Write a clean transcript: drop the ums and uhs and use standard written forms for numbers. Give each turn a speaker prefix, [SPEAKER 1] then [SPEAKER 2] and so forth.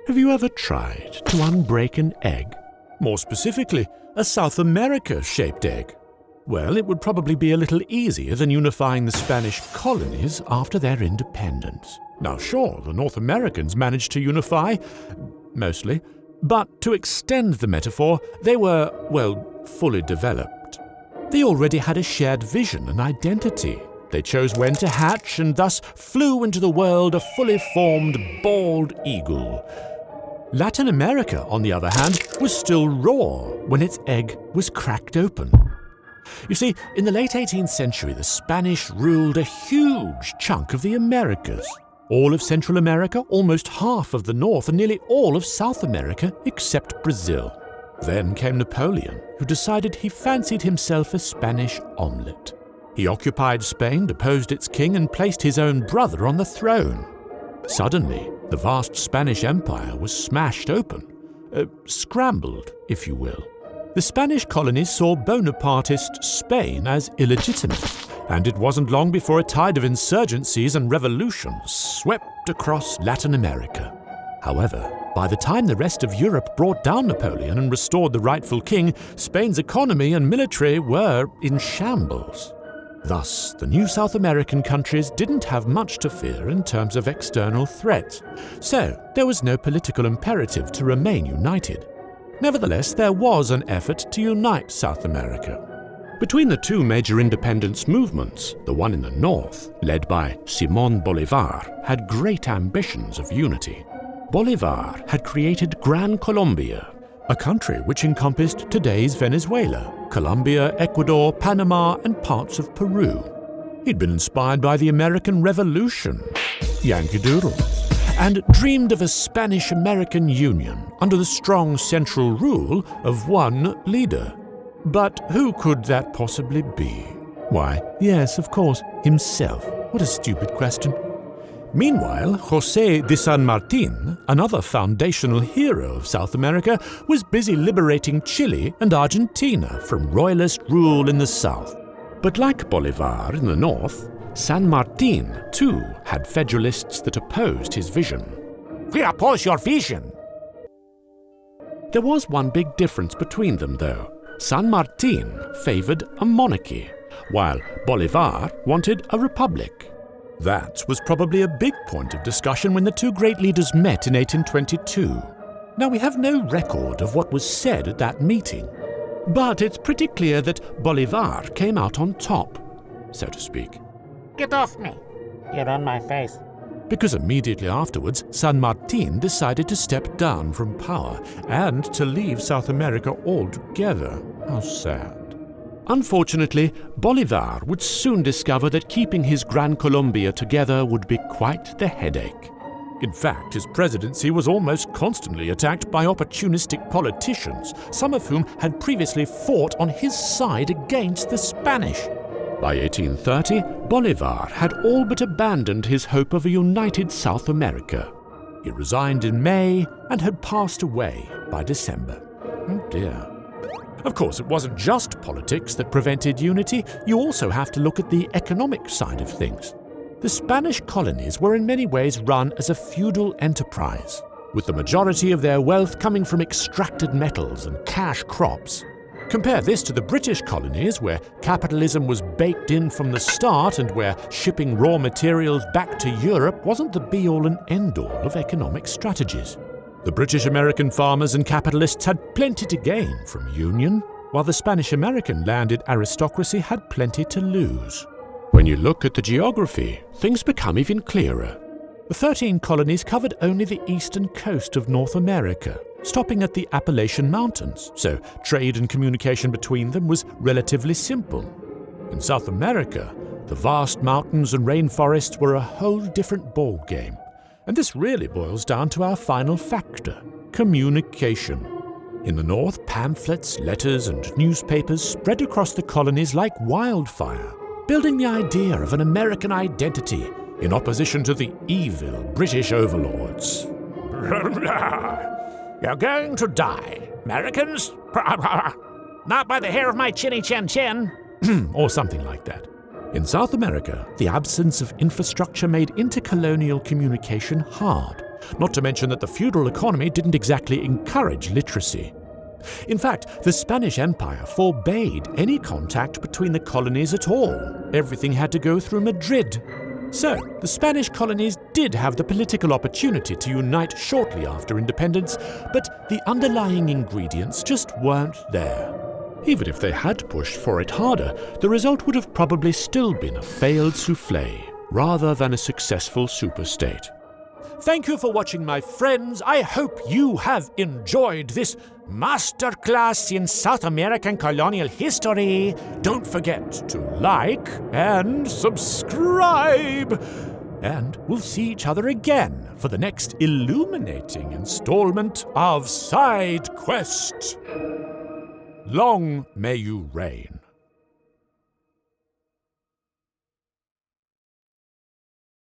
[SPEAKER 1] Have you ever tried to unbreak an egg? More specifically, a South America-shaped egg? Well, it would probably be a little easier than unifying the Spanish colonies after their independence. Now sure, the North Americans managed to unify, mostly, but to extend the metaphor, they were, well, fully developed. They already had a shared vision and identity. They chose when to hatch and thus flew into the world a fully formed bald eagle. Latin America, on the other hand, was still raw when its egg was cracked open. You see, in the late 18th century, the Spanish ruled a huge chunk of the Americas. All of Central America, almost half of the North, and nearly all of South America, except Brazil. Then came Napoleon, who decided he fancied himself a Spanish omelette. He occupied Spain, deposed its king, and placed his own brother on the throne. Suddenly, the vast Spanish Empire was smashed open, scrambled, if you will. The Spanish colonies saw Bonapartist Spain as illegitimate, and it wasn't long before a tide of insurgencies and revolutions swept across Latin America. However, by the time the rest of Europe brought down Napoleon and restored the rightful king, Spain's economy and military were in shambles. Thus, the new South American countries didn't have much to fear in terms of external threats, so there was no political imperative to remain united. Nevertheless, there was an effort to unite South America. Between the two major independence movements, the one in the north, led by Simón Bolívar, had great ambitions of unity. Bolívar had created Gran Colombia, a country which encompassed today's Venezuela, Colombia, Ecuador, Panama, and parts of Peru. He'd been inspired by the American Revolution, Yankee Doodle, and dreamed of a Spanish-American union under the strong central rule of one leader. But who could that possibly be? Why, yes, of course, himself. What a stupid question. Meanwhile, José de San Martín, another foundational hero of South America, was busy liberating Chile and Argentina from royalist rule in the south. But like Bolívar in the north, San Martín, too, had federalists that opposed his vision. We oppose your vision! There was one big difference between them, though. San Martín favored a monarchy, while Bolívar wanted a republic. That was probably a big point of discussion when the two great leaders met in 1822. Now, we have no record of what was said at that meeting, but it's pretty clear that Bolívar came out on top, so to speak.
[SPEAKER 2] Get off me! You're on my face.
[SPEAKER 1] Because immediately afterwards, San Martín decided to step down from power and to leave South America altogether. How sad. Unfortunately, Bolívar would soon discover that keeping his Gran Colombia together would be quite the headache. In fact, his presidency was almost constantly attacked by opportunistic politicians, some of whom had previously fought on his side against the Spanish. By 1830, Bolívar had all but abandoned his hope of a united South America. He resigned in May and had passed away by December. Oh dear. Of course, it wasn't just politics that prevented unity. You also have to look at the economic side of things. The Spanish colonies were in many ways run as a feudal enterprise, with the majority of their wealth coming from extracted metals and cash crops. Compare this to the British colonies, where capitalism was baked in from the start and where shipping raw materials back to Europe wasn't the be-all and end-all of economic strategies. The British-American farmers and capitalists had plenty to gain from union, while the Spanish-American landed aristocracy had plenty to lose. When you look at the geography, things become even clearer. The 13 colonies covered only the eastern coast of North America, stopping at the Appalachian Mountains, so trade and communication between them was relatively simple. In South America, the vast mountains and rainforests were a whole different ballgame. And this really boils down to our final factor, communication. In the north, pamphlets, letters, and newspapers spread across the colonies like wildfire, building the idea of an American identity in opposition to the evil British overlords. You're going to die, Americans?
[SPEAKER 2] Not by the hair of my chinny chin chin.
[SPEAKER 1] Or something like that. In South America, the absence of infrastructure made intercolonial communication hard, Not to mention that the feudal economy didn't exactly encourage literacy. In fact, the Spanish Empire forbade any contact between the colonies at all. Everything had to go through Madrid. So, the Spanish colonies did have the political opportunity to unite shortly after independence, but the underlying ingredients just weren't there. Even if they had pushed for it harder, the result would have probably still been a failed soufflé, rather than a successful superstate. Thank you for watching, my friends. I hope you have enjoyed this masterclass in South American colonial history. Don't forget to like and subscribe. And we'll see each other again for the next illuminating installment of SideQuest. Long may you reign.